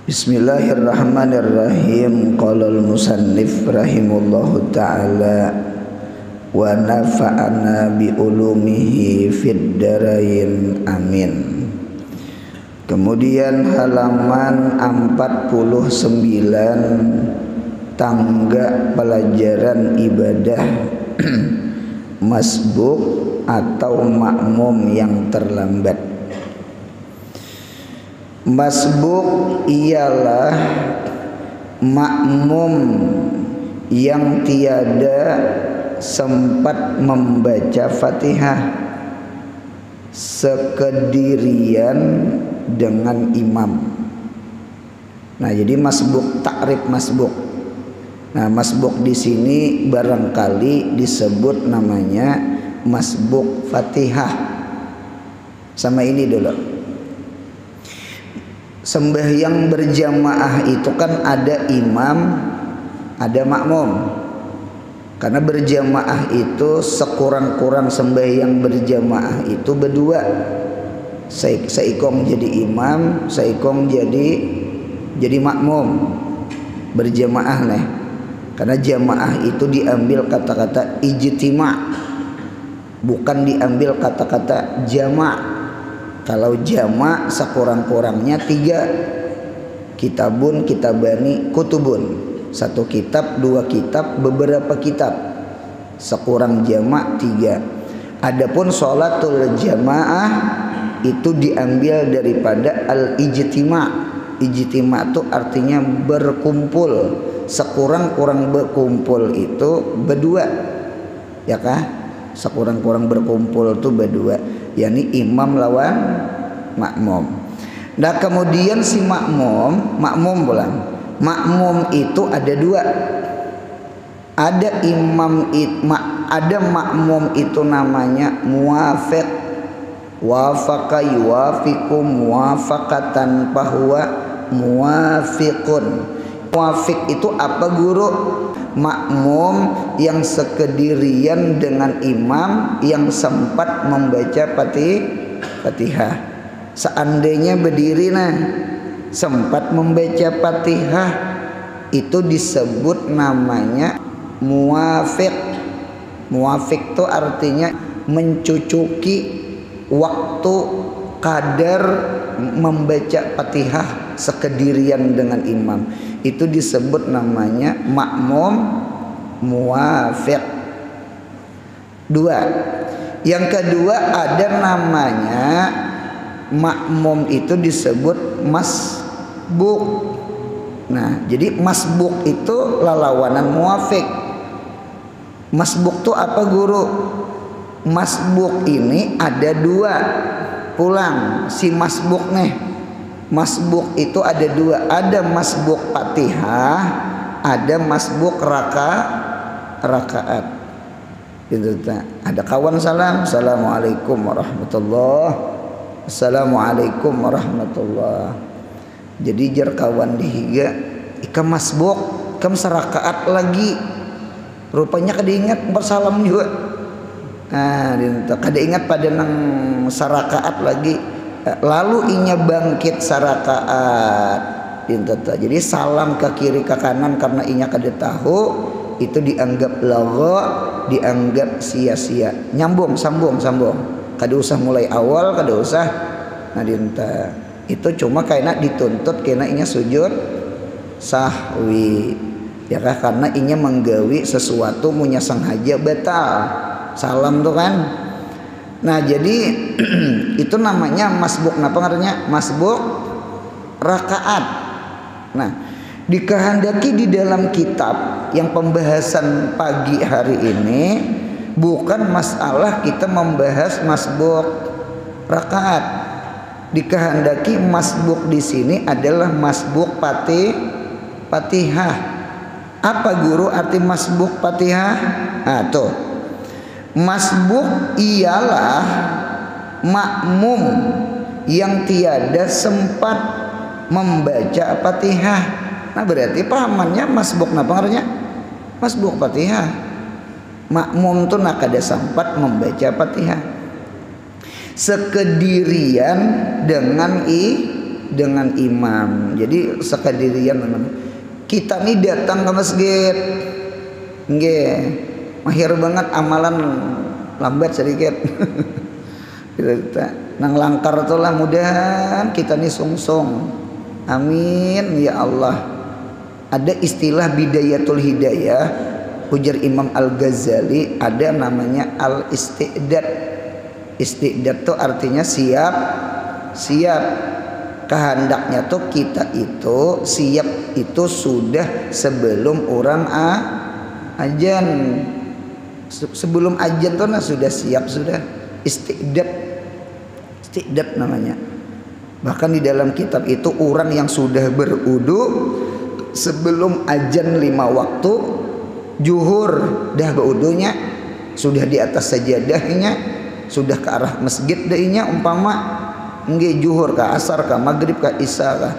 Bismillahirrahmanirrahim. Qala al-musannif rahimahullahu ta'ala wa nafa'ana bi ulumihi fid darain amin. Kemudian halaman 49, tangga pelajaran ibadah masbuk atau makmum yang terlambat. Masbuk ialah makmum yang tiada sempat membaca Fatihah sekedirian dengan imam. Nah, jadi masbuk, takrif masbuk. Nah, masbuk di sini barangkali disebut namanya masbuk Fatihah. Sama ini dulu. Sembahyang berjamaah itu kan ada imam, ada makmum. Karena berjamaah itu sekurang-kurang sembahyang berjamaah itu berdua. Seikong jadi imam, seikong jadi makmum. Berjamaah nih. Karena jamaah itu diambil kata-kata ijtima', bukan diambil kata-kata jama'. Kalau jama' sekurang-kurangnya 3, kitabun, kitabani, kutubun. 1 kitab, 2 kitab, beberapa kitab. Sekurang jama' 3. Adapun sholatul jamaah itu diambil daripada al-ijtima'. Ijtima' itu artinya berkumpul. Sekurang-kurang berkumpul itu berdua, ya kah? Sekurang-kurang berkumpul itu berdua, yakni imam lawan makmum. Nah, kemudian si makmum itu ada 2. Ada ada makmum itu namanya muwafiq, wafaqa yuwafiqu muwafaqatan fahuwa muwafiqun. Muwafiq itu apa, guru? Makmum yang sekedirian dengan imam yang sempat membaca Fatihah. Seandainya berdiri sempat membaca Fatihah, itu disebut namanya muwafiq. Muwafiq itu artinya mencucuki waktu kadar membaca Fatihah sekedirian dengan imam. Itu disebut namanya makmum muwafiq. 2. Yang kedua ada namanya makmum itu disebut masbuk. Nah, jadi masbuk itu lawanan muwafiq. Masbuk itu apa, guru? Masbuk ini ada 2. Pulang si masbuk nih. Masbuk itu ada 2. Ada masbuk Fatihah, ada masbuk rakaat. Gitu. Ada kawan salam, assalamualaikum warahmatullah, assalamualaikum warahmatullah. Jadi jar kawan dihiga, ikam masbuk, ikam serakaat lagi. Rupanya kada ingat bersalam juga. Nah, kada ingat pada nang sarakaat lagi. Lalu inya bangkit sarakaat. Jadi salam ke kiri ke kanan karena inya kada tahu, itu dianggap lagha, dianggap sia-sia. Nyambung, sambung. Kada usah mulai awal, kada usah. Nah, itu cuma kayaknya dituntut kena inya sujud sahwi. Ya kah? Karena inya menggawi sesuatu munya sengaja batal. Salam tuh kan. Nah, jadi itu namanya masbuk. Nah, pengertiannya masbuk rakaat. Nah, dikehendaki di dalam kitab yang pembahasan pagi hari ini bukan masalah kita membahas masbuk rakaat. Dikehendaki masbuk di sini adalah masbuk Fatihah. Apa, guru, arti masbuk Fatihah? Nah, tuh. Masbuk ialah makmum yang tiada sempat membaca Fatihah. Nah, berarti pahamannya masbuk napa artinya? Masbuk Fatihah. Makmum tu nak kada sempat membaca Fatihah. Sekedirian dengan dengan imam. Jadi sekadirian kita nih datang ke masjid, nggih, mahir banget amalan lambat sedikit. Nang langkar tuh lah, mudahan kita nih sungsung. Amin ya Allah. Ada istilah bidayatul hidayah, ujar Imam Al-Ghazali, ada namanya al-isti'dad. Isti'dad tuh artinya siap. Kehendaknya tuh kita itu siap itu sudah sebelum orang ajan. Sebelum ajan tuh sudah siap, sudah isti'dad namanya. Bahkan di dalam kitab itu orang yang sudah berudu sebelum ajan 5 waktu zuhur dah berudunya, sudah di atas sajadahnya, sudah ke arah masjid dainya, umpama nggih zuhur ka asar ka maghrib ka isya ka,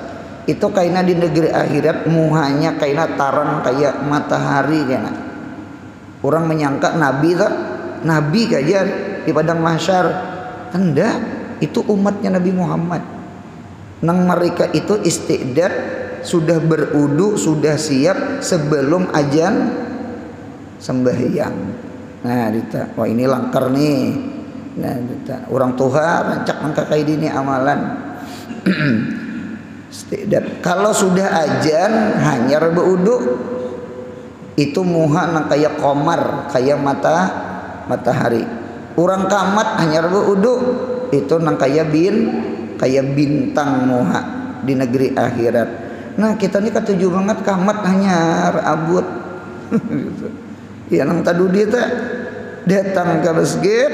itu kaina di negeri akhirat muhanya kaina tarang kayak matahari kana. Orang menyangka nabi kaja di padang mahsyar. Hendak itu umatnya Nabi Muhammad. Nang mereka itu istiqdad, sudah berudu, sudah siap sebelum ajan sembahyang. Nah, wah ini langkar nih. Nah, orang tua rancak angka kayak ini amalan. Istiqdad. Kalau sudah ajan hanyar berudu, itu muha nang kayak komar, kayak matahari. Orang kamat hanyar berudu, itu nang kayak bintang muha di negeri akhirat. Nah, kita ini ketujuh banget kamat hanyar abut. Ya nang tadudi teh datang ke masjid,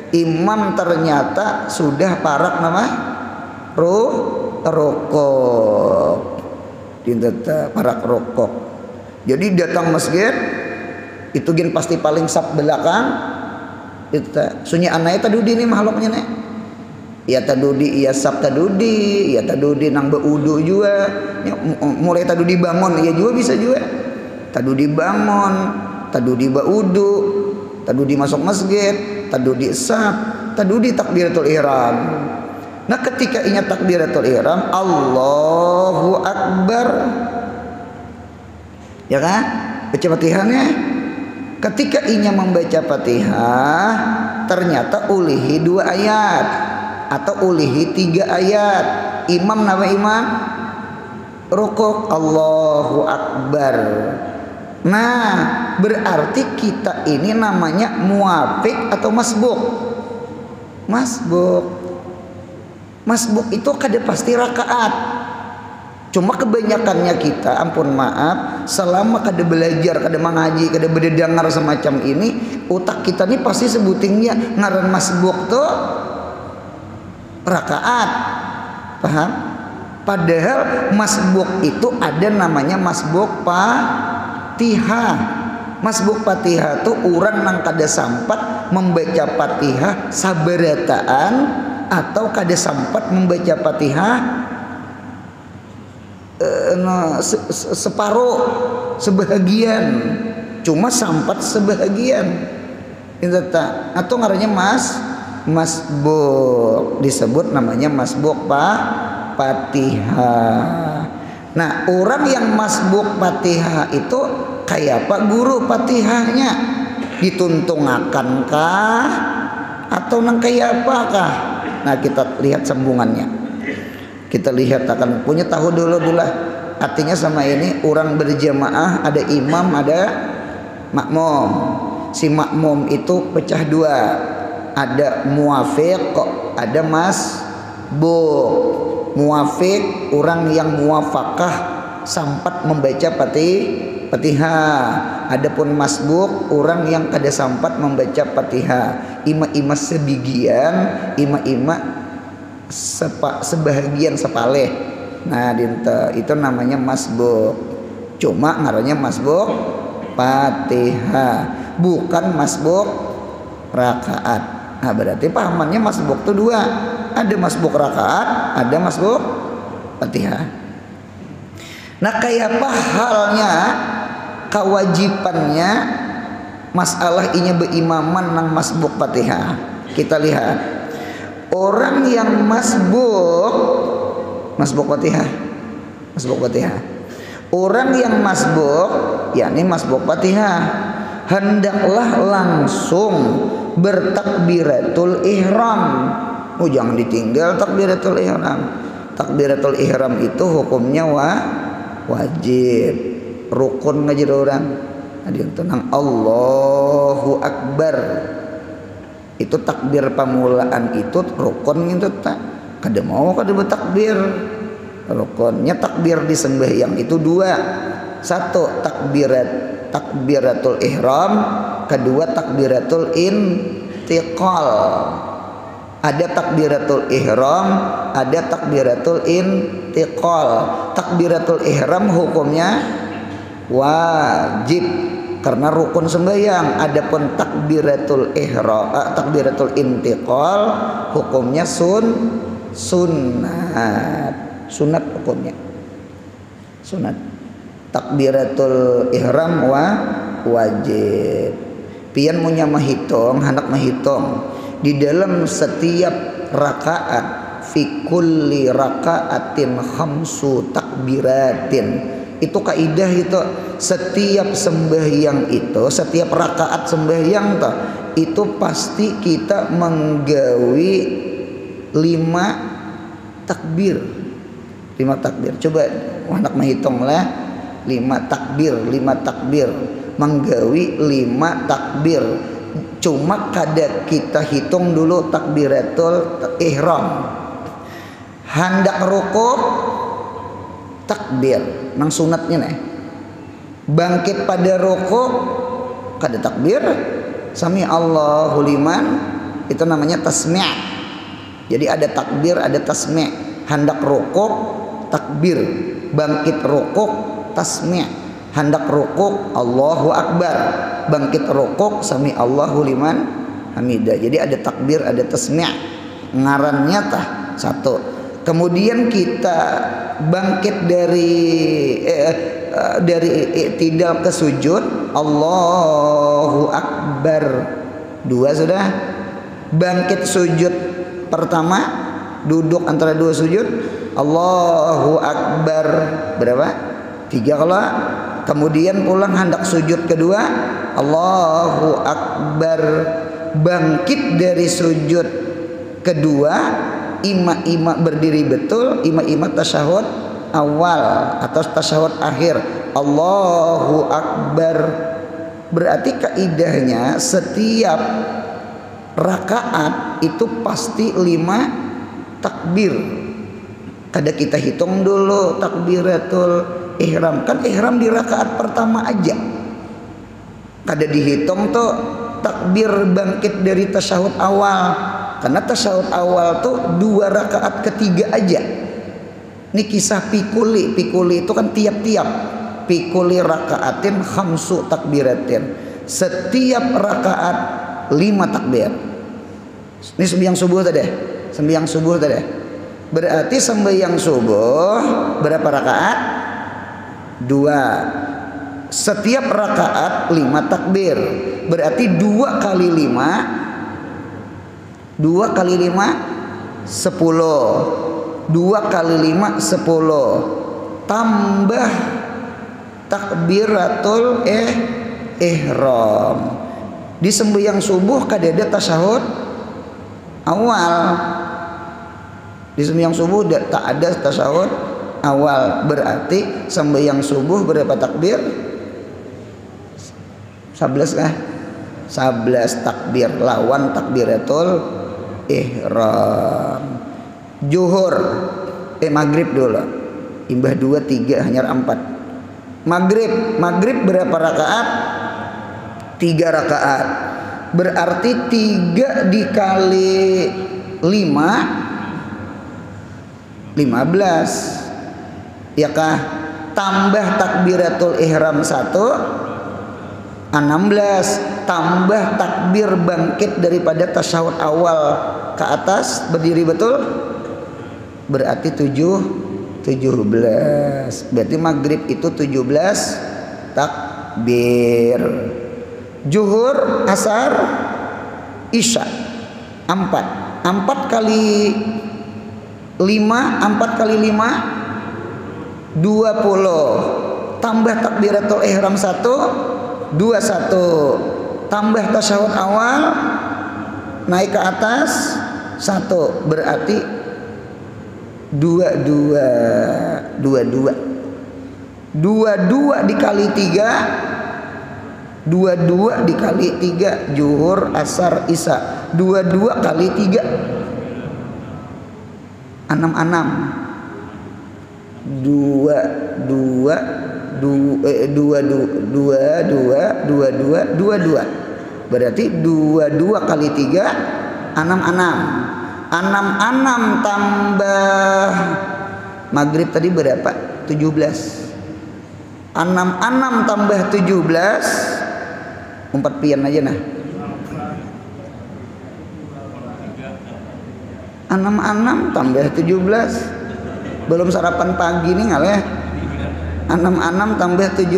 imam ternyata sudah parak nama rokok. Dinta parak rokok. Jadi datang masjid itu gin pasti paling sap belakang. Itu sunyi anaknya tadudi nih makhluknya nih. Ya tadudi, iya sab tadudi, ya tadudi nang beudu juga. Ya, mulai tadudi bangun, ya juga bisa juga. Tadudi bangun, tadudi beudu, tadudi masuk masjid, tadudi sab, tadudi takbiratul ihram. Nah, ketika ingat takbiratul ihram, Allahu Akbar. Ya kan? Baca Fatihahnya. Ketika inya membaca Fatihah, ternyata ulihi 2 ayat atau ulihi 3 ayat. Imam nama imam rukuk Allahu Akbar. Nah, berarti kita ini namanya muwafiq atau masbuk. Masbuk itu kada pasti rakaat. Cuma kebanyakannya kita, ampun maaf, selama kada belajar, kada mengaji, kada berdengar semacam ini, otak kita nih pasti sebutingnya ngaran masbuk tuh rakaat. Paham? Padahal masbuk itu ada namanya masbuk Fatihah. Masbuk Fatihah tuh orang nang kada sampat membaca Fatihah sabarataan atau kada sampat membaca Fatihah sebahagian, cuma sampat sebahagian. Itu atau ngarannya masbuk, disebut namanya masbuk Fatihah. Nah, orang yang masbuk Fatihah itu kayak apa guru Fatihahnya? Dituntungakankah atau nang kayak apakah? Nah, kita lihat sambungannya. Kita lihat akan punya tahu dulu lah. Artinya sama ini orang berjamaah, ada imam, ada makmum. Si makmum itu pecah 2. Ada muwafiq, ada masbuk. Muwafiq orang yang muwafaqah sampat membaca Fatihah. Adapun masbuk orang yang kada sampat membaca Fatihah. Ima-ima sebagian, ima-ima sebahagian sepaleh. Nah, itu namanya masbuk. Cuma ngarannya masbuk Fatihah, bukan masbuk rakaat. Nah, berarti pahamannya masbuk itu 2. Ada masbuk rakaat, ada masbuk Fatihah. Nah, kayak apa halnya kewajibannya masalah inya beimaman nang masbuk Fatihah? Kita lihat. Orang yang masbuk masbuk Fatihah. Masbuk Fatihah. Orang yang masbuk, yakni masbuk Fatihah, hendaklah langsung bertakbiratul ihram. Oh, jangan ditinggal takbiratul ihram. Takbiratul ihram itu hukumnya wajib, rukun ngaji orang. Ada yang tenang Allahu Akbar. Itu takbir pamulaan itu rukun itu tak. Kada mau kada bertakbir. Rukunnya takbir di sembahyang itu dua. Satu takbiratul ihram, kedua takbiratul intiqal. Ada takbiratul ihram, ada takbiratul intiqal. Takbiratul ihram hukumnya wajib karena rukun sembahyang. Adapun takbiratul ihram, takbiratul intiqal hukumnya sunat. Sunat hukumnya. Sunat. Takbiratul ihram wajib. Pian munya mahitung, hendak mahitung di dalam setiap rakaat, fi kulli rakaatin khamsu takbiratin. Itu kaidah itu, setiap sembahyang itu, setiap rakaat sembahyang itu pasti kita menggawi 5 takbir. 5 takbir. Coba hendak menghitung lah. 5 takbir menggawi 5 takbir. Cuma kada kita hitung dulu takbiratul ihram. Hendak rukuk takbir nang sunatnya nih. Bangkit pada rukuk kada takbir. Sami Allahu liman, itu namanya tasmi'. Jadi ada takbir, ada tasmi'. Hendak rukuk takbir, bangkit rukuk tasmi', hendak rukuk Allahu Akbar, bangkit rukuk sami Allahu liman hamidah. Jadi ada takbir, ada tasmi'. Ngarannya tah satu. Kemudian kita bangkit dari i'tidal ke sujud, Allahu Akbar. 2 sudah. Bangkit sujud pertama, duduk antara 2 sujud, Allahu Akbar. Berapa? 3 kalau. Kemudian pulang hendak sujud kedua, Allahu Akbar. Bangkit dari sujud kedua, ima berdiri betul, ima tasyahud awal atau tasyahud akhir, Allahu Akbar. Berarti kaidahnya setiap rakaat itu pasti 5 takbir. Kada kita hitung dulu takbiratul ihram, kan ihram di rakaat pertama aja. Kada dihitung tuh takbir bangkit dari tasyahud awal, karena tasyahud awal tuh 2 rakaat ketiga aja. Ini kisah pikuli itu kan tiap-tiap pikuli rakaatin khamsu takbiratin. Setiap rakaat 5 takbir. Ini sembahyang subuh tadi. Berarti sembahyang subuh berapa rakaat? 2. Setiap rakaat 5 takbir. Berarti 2 kali 5 10. 2 kali 5 10. Tambah takbiratul ihram. Di sembahyang subuh kadada tasyahud awal. Di sembahyang subuh tak ada tasyahud awal. Berarti sembahyang subuh berapa takbir? 11 kah? 11 takbir lawan takbiratul ihram. Zuhur maghrib dulu. Imbah 2 3 hanya 4. Maghrib berapa rakaat? 3 rakaat. Berarti 3 dikali 5 15. Ya kah? Tambah takbiratul ihram 1 16. Tambah takbir bangkit daripada tasyahud awal ke atas berdiri betul, berarti 17. Berarti maghrib itu 17 takbir. Zuhur, asar, isya 4 kali 4 kali 5 20, tambah takbiratul ihram 1 21, tambah tasyahud awal naik ke atas 1, berarti 22 dikali 3, 22 dikali 3 zuhur asar isya, 22 kali 3 22 berarti 22 kali 3 66 tambah maghrib tadi berapa? 17. 66 tambah 17 umpat pian aja nah. 66 tambah 17, belum sarapan pagi nih ngaleh. 66 tambah 17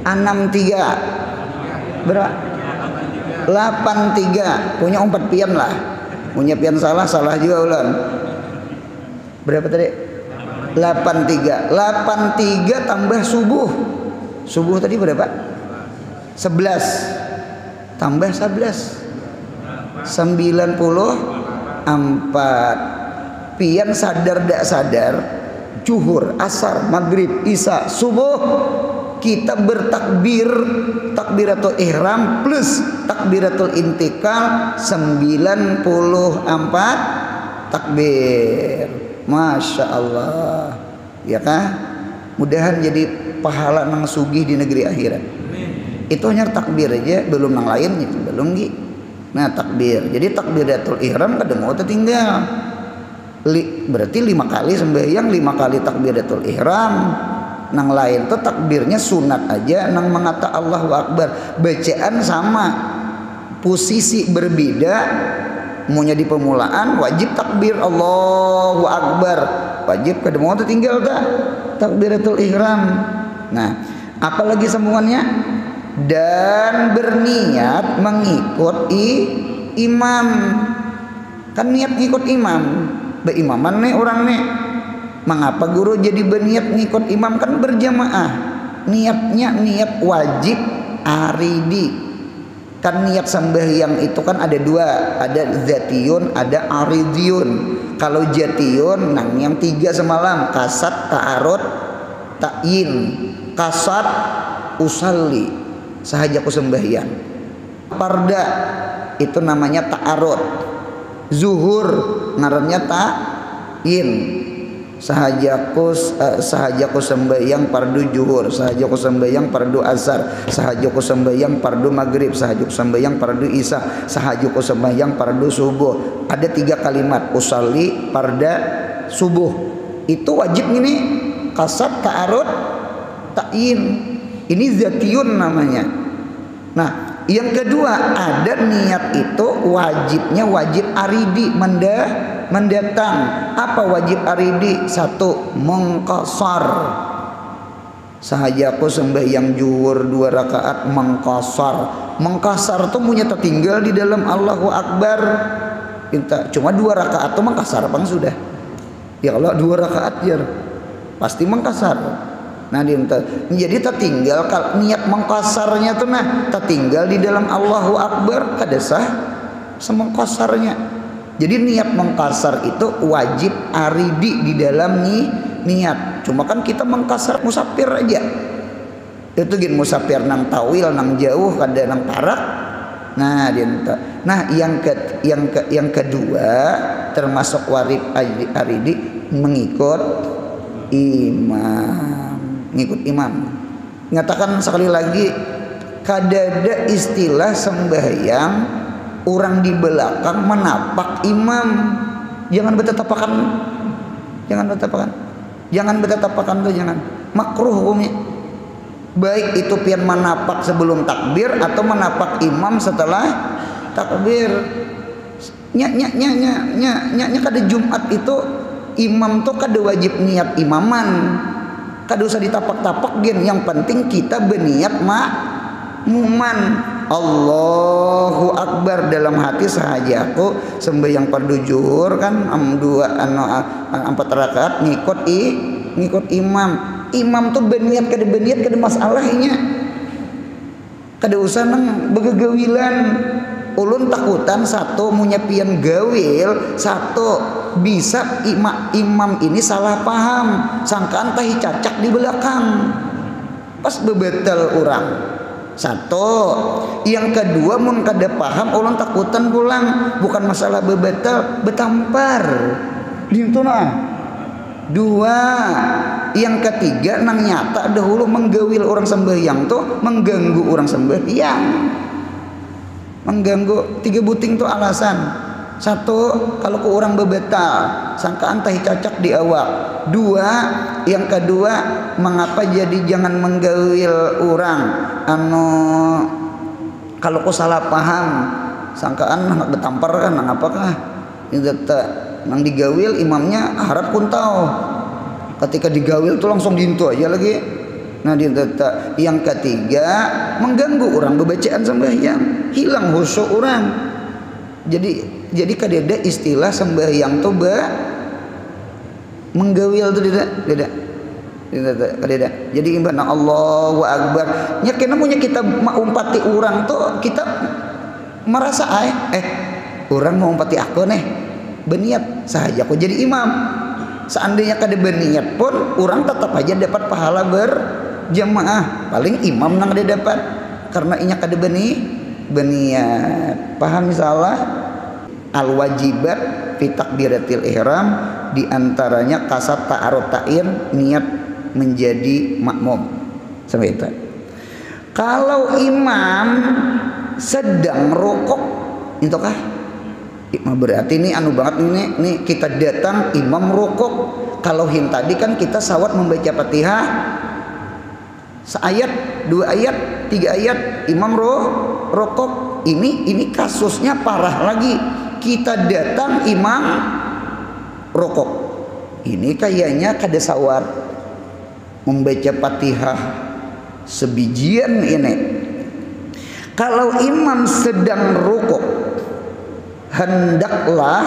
63 berapa? 83. Punya umpat pian lah, punya pian salah juga ulan. Berapa tadi? 83 tambah subuh tadi berapa? 11 tambah 11 94. Pian sadar dak sadar zuhur asar maghrib isya subuh kita bertakbir takbiratul ihram plus takbiratul intikal 94 takbir. Masya Allah ya kah? Mudahan jadi pahala nang sugih di negeri akhirat. Itu hanya takbir aja, belum nang lain itu belum gi. Nah takbir, jadi takbiratul ihram kadang tinggal berarti 5 kali sembahyang, 5 kali takbiratul ihram. Nang lain tuh takbirnya sunat aja, nang mengata Allahu Akbar bacaan sama, posisi berbeda. Maunya di pemulaan wajib takbir Allahu Akbar, wajib kedua tuh tinggal dah takbiratul ihram. Nah apalagi sambungannya, dan berniat mengikut imam. Kan niat ngikut imam, beimaman nih orang nih. Mengapa guru jadi berniat ngikut imam? Kan berjamaah. Niatnya niat wajib aridi. Kan niat sembahyang itu kan ada dua, ada zatiyun, ada aridiyun. Kalau zatiyun nang yang 3 semalam, kasat, ta'arud, ta'yin. Kasat usalli, sahajaku sembahyang. Parda itu namanya ta'arud. Zuhur ngarannya ta'yin. Sahajaku sembahyang pardu zuhur, sahajaku sembahyang pardu asar, sahajaku sembahyang pardu maghrib, sahajaku sembahyang pardu isya, sahajaku sembahyang pardu subuh. Ada 3 kalimat, usalli, parda, subuh. Itu wajib ini, kasat, ta'arud, ta'yin. Ini zatiyun namanya. Nah yang kedua, ada niat itu wajibnya wajib aridi, mendatang. Apa wajib aridi? 1. Mengqasar. Sahajaku sembahyang zuhur 2 rakaat mengqasar. Mengqasar tuh punya tertinggal di dalam Allahu Akbar. Cuma 2 rakaat tuh mengqasar bang sudah. Ya kalau 2 rakaat ya pasti mengqasar. Nah jadi tertinggal kalau niat mengqasarnya tuh nah tertinggal di dalam Allahu Akbar kada sah semengqasarnya. Jadi niat mengqasar itu wajib aridi di dalam niat. Cuma kan kita mengqasar musafir aja. Itu gin musafir nang tawil nang jauh kada nang parak. Nah yang kedua termasuk wajib aridi mengikut imam. Ngikut imam. Nyatakan sekali lagi, kadada istilah sembahyang orang di belakang menapak imam. Jangan bertatapakan. Jangan bertatapakan tuh jangan. Makruh hukumnya. Baik itu pian menapak sebelum takbir atau menapak imam setelah takbir. Nya kada Jumat itu imam tuh kada wajib niat imaman. Kada usah ditapak-tapak gen, yang penting kita berniat makmuman. Allahu Akbar dalam hati sahaja aku sembahyang fardu zuhur kan empat rakaat ngikut imam tuh berniat kada masalahnya kada usah nang begagawilan. Ulun takutan satu munyapian gawil, satu bisa imam ini salah paham sangkaan tahi cacak di belakang pas bebetel orang. Satu, yang kedua mun kada paham ulun takutan pulang, bukan masalah bebetel betampar gitu nah. Dua, yang ketiga nang nyata dahulu menggawil orang sembahyang tuh mengganggu orang sembahyang, mengganggu. Tiga buting tuh alasan. Satu, kalau ke orang bebetal sangkaan tahi cacak di awak. Dua, yang kedua mengapa jadi jangan menggawil orang kalau ku salah paham sangkaan nak betampar kan nang apakah itu nang digawil imamnya harap pun tahu ketika digawil tuh langsung dintu aja lagi. Nah yang ketiga mengganggu orang bebacaan sembahyang, hilang khusyuk orang. Jadi kadeda istilah sembahyang tuh menggawil tuh tidak. Jadi ibadah Allahu Akbar nya kena punya kita umpati orang tuh kita merasa orang mau umpati aku nih berniat saja aku jadi imam. Seandainya kada berniat pun orang tetap aja dapat pahala berjamaah, paling imam nang ada dapat karena inya kada berniat. Paham salah? Al wajibat fi takbiratil ihram diantaranya kasat ta'aruf ta'in niat menjadi makmum sampai itu. Kalau imam sedang rukuk itu kah berarti ini anu banget ini kita datang imam rukuk. Kalau tadi kan kita sawat membaca Fatihah seayat, 2 ayat, 3 ayat imam rukuk. Ini kasusnya parah lagi. Kita datang imam rukuk. Ini kayaknya kada sawat membaca Fatihah sebijian ini. Kalau imam sedang rukuk hendaklah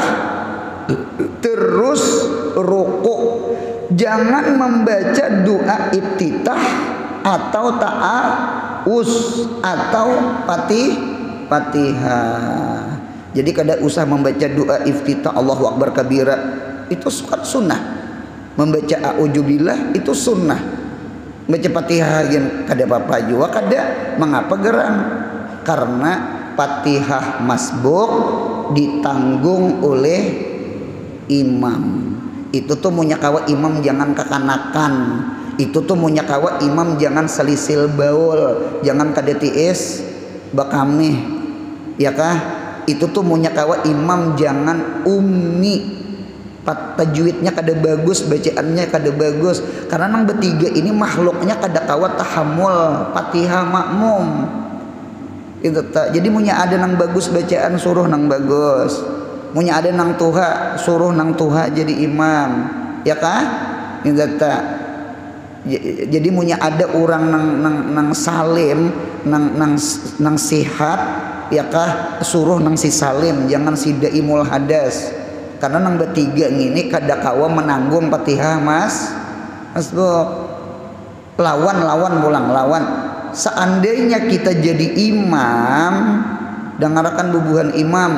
terus rukuk, jangan membaca doa iftitah atau ta'awuz atau Fatihah. Jadi kada usah membaca doa iftitah Allahu Akbar kabira, itu sunnah. Membaca a'udzubillah itu sunnah. Baca Fatihah yang kada apa-apa juga kada mengapa geran, karena Fatihah masbuk ditanggung oleh imam. Itu tuh munyakawa imam jangan kekanakan. Itu tuh munyakawa imam jangan selisil baul, jangan kada tiis bakamih, ya kah? Itu tuh munyakawa imam jangan ummi, tajwidnya kada bagus, bacaannya kada bagus, karena nang bertiga ini makhluknya kada kawa tahammul Fatihah makmum. Itu tak. Jadi munya ada nang bagus bacaan suruh nang bagus, munya ada nang tuha suruh nang tuha jadi imam, ya kah? Itu tak. Jadi munya ada orang nang salim nang sihat, ya kah suruh nang si salim, jangan si daimul hadas. Karena nang bertiga ini kada kawa menanggung Fatihah masbuk. Lawan pulang lawan. Seandainya kita jadi imam dengarakan bubuhan imam,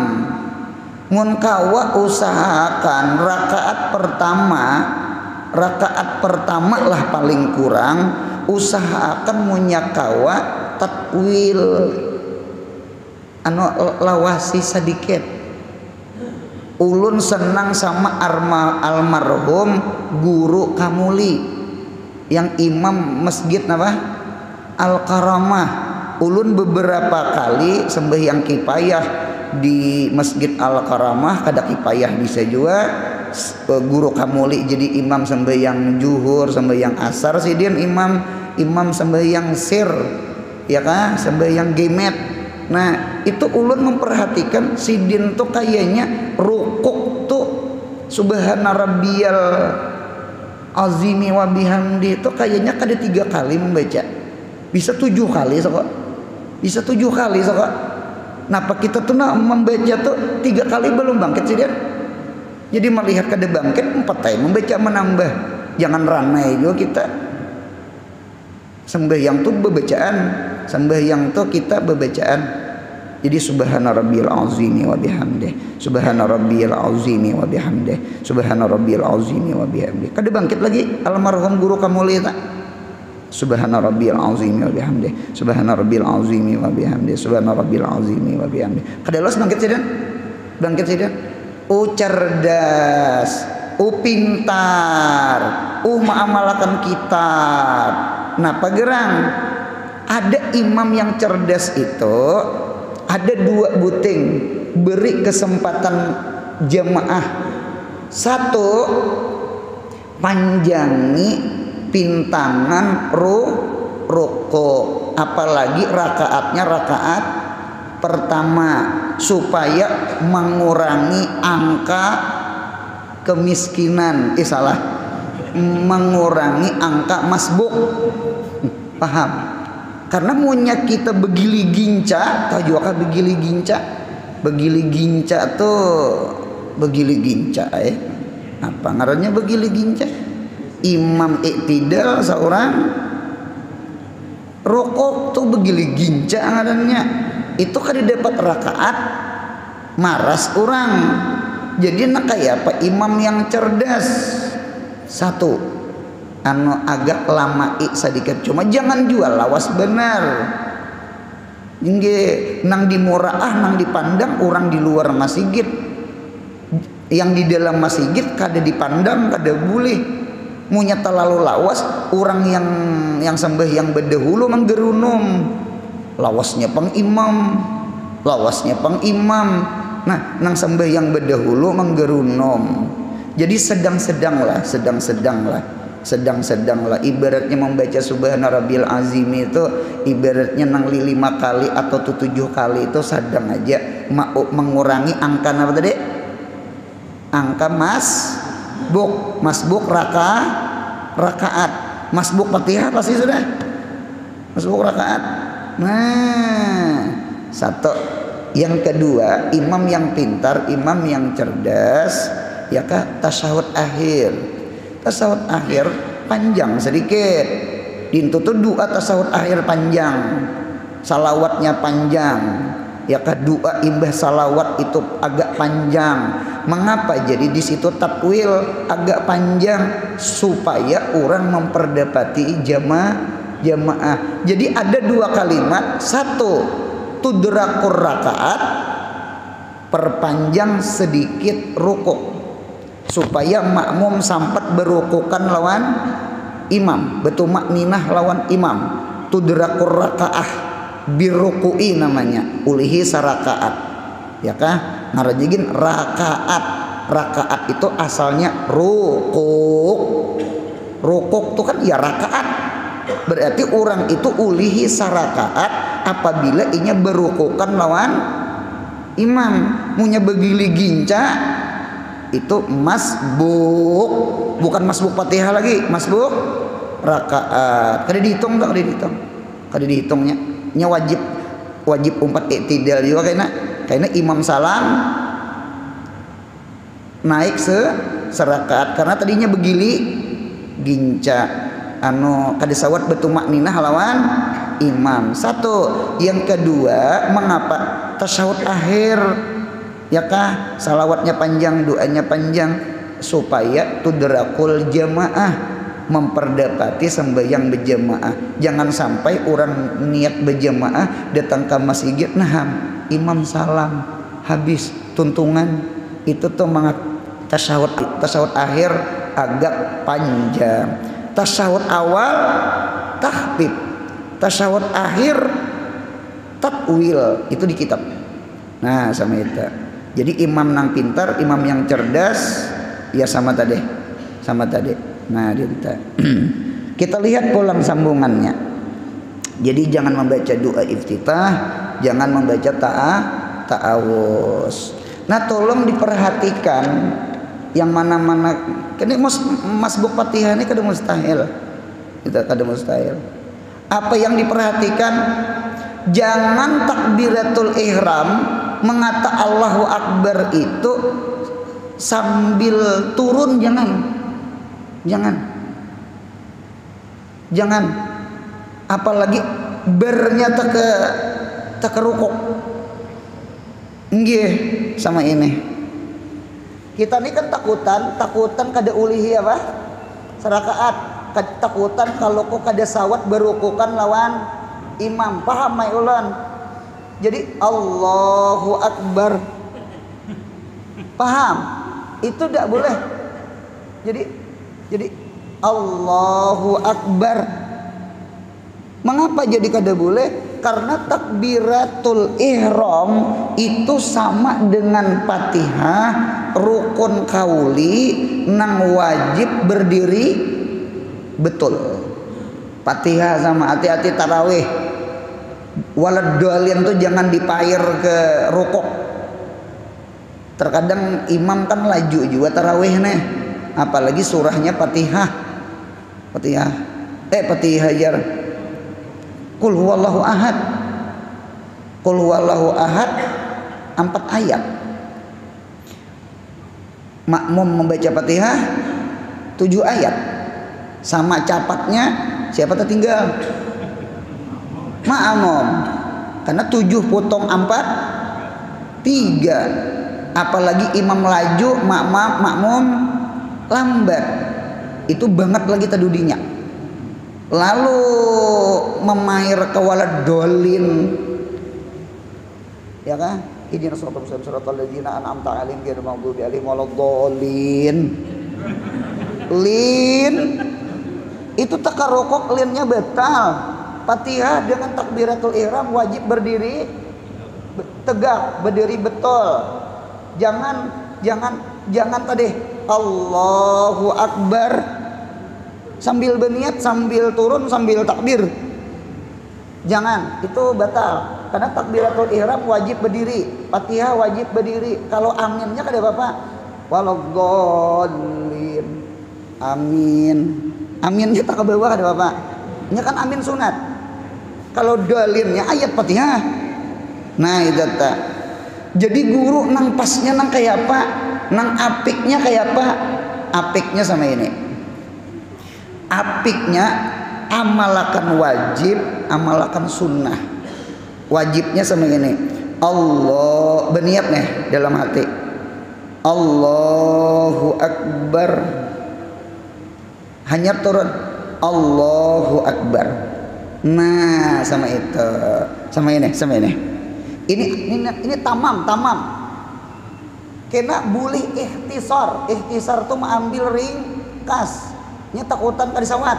mun kawa usahakan rakaat pertama lah paling kurang, usahakan munyakawa takwil lawasi sedikit. Ulun senang sama almarhum guru Kamuli yang imam masjid Al-Karamah. Ulun beberapa kali sembahyang kifayah di masjid Al-Karamah, kada kifayah bisa juga. Guru Kamuli jadi imam sembahyang zuhur, sembahyang asar, sidin imam sembahyang sir, ya kah sembahyang gemet. Nah itu ulun memperhatikan sidin tuh kayaknya rukuk tuh subhana rabbiyal azimi wa bihamdi itu kayaknya kada 3 kali membaca, bisa 7 kali kok. Bisa 7 kali sok. Napa kita tuh membaca tuh 3 kali belum bangkit sih dia. Jadi melihat kada bangkit 4 kali membaca menambah. Jangan ramai juga kita. Sembahyang tuh bebacaan, sembahyang tuh kita bebacaan. Jadi subhana rabbiyal azimi wa bihamdih, subhana rabbiyal azimi wa bihamdih, subhana rabbiyal azimi wa bihamdih. Kada bangkit lagi almarhum guru kamu lihat. Subhana rabbiyal azimi wa bihamdih, subhana rabbiyal azimi wa bihamdih, subhana rabbiyal azimi wa bihamdih. Kada los bangkit sidan? Bangkit sidan. Cerdas, pintar, maamalkan kitab. Napa gerang? Ada imam yang cerdas itu ada 2 buting, beri kesempatan jamaah. 1, panjangi pintangan ruko, apalagi rakaatnya rakaat pertama, supaya mengurangi angka kemiskinan. Mengurangi angka masbuk. Paham? Karena munya kita begili ginca, tahu juga kan begili ginca? Begili ginca tuh begili ginca Apa ngarannya begili ginca? Imam iktidal seorang rokok tuh begili ginca ngarannya. Itu kan dapat rakaat maras orang. Jadi nak kayak apa imam yang cerdas? 1, agak lama sedikit, cuma jangan jual lawas benar. Nang di muraah, nang dipandang orang di luar masjid, yang di dalam masjid kada dipandang, kada boleh. Munya terlalu lawas, orang yang sembahyang berdahulu menggerunum, lawasnya pang imam. Nah, nang sembahyang berdahulu menggerunum. Jadi sedang-sedang lah, ibaratnya membaca subhana rabbil azim itu ibaratnya nang 5 kali atau 7 kali itu sedang aja mengurangi angka apa tadi? Angka masbuk rakaat. Masbuk Fatihah pasti sudah. Masbuk rakaat. Nah, 1. Yang kedua, imam yang pintar, imam yang cerdas, ya kah tasyahud akhir. Tasyahud akhir panjang sedikit. Dintu tuh doa tasyahud akhir panjang, salawatnya panjang. Ya kedua imbah salawat itu agak panjang. Mengapa? Jadi di situ takwil agak panjang supaya orang memperdapati jamaah. Jadi ada 2 kalimat. 1, tudrakur rakaat, perpanjang sedikit rukuk supaya makmum sampat berukukan lawan imam, betumakninah lawan imam. Tudrakur rakaah birukui namanya, ulihi sarakaat. Ya kah? Ngarajigin rakaat itu asalnya rukuk. Rukuk itu kan ya rakaat. Berarti orang itu ulihi sarakaat apabila inya berukukan lawan imam. Munya begili ginca itu masbuk, bukan masbuk Fatihah lagi, masbuk rakaat. Kada dihitungnya. Nya wajib umpat iktidal juga karena imam salam naik serakaat karena tadinya begili ginca kada sawat betumakninah lawan imam. 1. Yang kedua, mengapa tasyahud akhir? Ya kah salawatnya panjang, doanya panjang supaya tudrakul jamaah, memperdapati sembahyang berjamaah. Jangan sampai orang niat berjamaah datang ke masjid, nah imam salam habis tuntungan. Itu tuh tasyahud akhir agak panjang. Tasyahud awal tahbib, tasyahud akhir takwil, itu di kitab. Nah sama itu. Jadi imam nang pintar, imam yang cerdas, ya sama tadi. Nah, kita lihat pola sambungannya. Jadi jangan membaca doa iftitah, jangan membaca ta'awuz. Nah, tolong diperhatikan yang mana-mana. Ini masbuk Fatihah ini kada mustahil. Kita kada mustahil. Apa yang diperhatikan? jangan takbiratul ihram mengata Allahu Akbar itu sambil turun, jangan apalagi bernya tak rukuk. Nggih, sama ini kita ini kan takutan kada ulihi apa serakaat, takutan kalau kok kada sawat berukukan lawan imam, paham mai ulan? Jadi Allahu Akbar, paham? Itu tidak boleh. Jadi Allahu Akbar. Mengapa jadi kada boleh? Karena takbiratul ihram itu sama dengan Fatihah, rukun kauli, nang wajib berdiri betul. Fatihah sama hati-hati tarawih. Walad dolin tuh jangan dipair ke rukuk. Terkadang imam kan laju juga tarawih nih, apalagi surahnya Fatihah jar Qul huwallahu ahad 4 ayat. Makmum membaca Fatihah 7 ayat. Sama capatnya siapa tertinggal? Makmum. Karena 7 potong 4 3. Apalagi imam laju, makmum lambat. Itu banget lagi tadudinya. Lalu memair ke walad dolin, ya kan? Ihdinas siratal mustaqim siratal ladzina an'amta 'alaihim ghairil maghdubi 'alaihim waladdallin. Lin itu takarukuk, linnya batal. Fatihah dengan takbiratul ihram wajib berdiri tegak, berdiri betul. Jangan tadi Allahu Akbar sambil berniat, sambil turun, sambil takbir. Jangan, itu batal. Karena takbiratul ihram wajib berdiri, Fatihah wajib berdiri. Kalau aminnya kada Bapak, waladdallin. Amin. Aminnya tak ke bawah kada Bapak. Nya kan amin sunat. Kalau dalinnya ayat Fatihah. Nah, itu tak. Jadi guru nang pasnya nang kayak apa? Nang apiknya kayak apa? Apiknya sama ini. Apiknya amalakan wajib, amalakan sunnah. Wajibnya sama ini. Allah berniat nih dalam hati. Allahu Akbar. Hanya turun Allahu Akbar. Nah, sama itu. Sama ini. Ini tamam. Kena boleh ikhtisar. Ikhtisar tuh mengambil ringkas. Nya takutan kada sawat.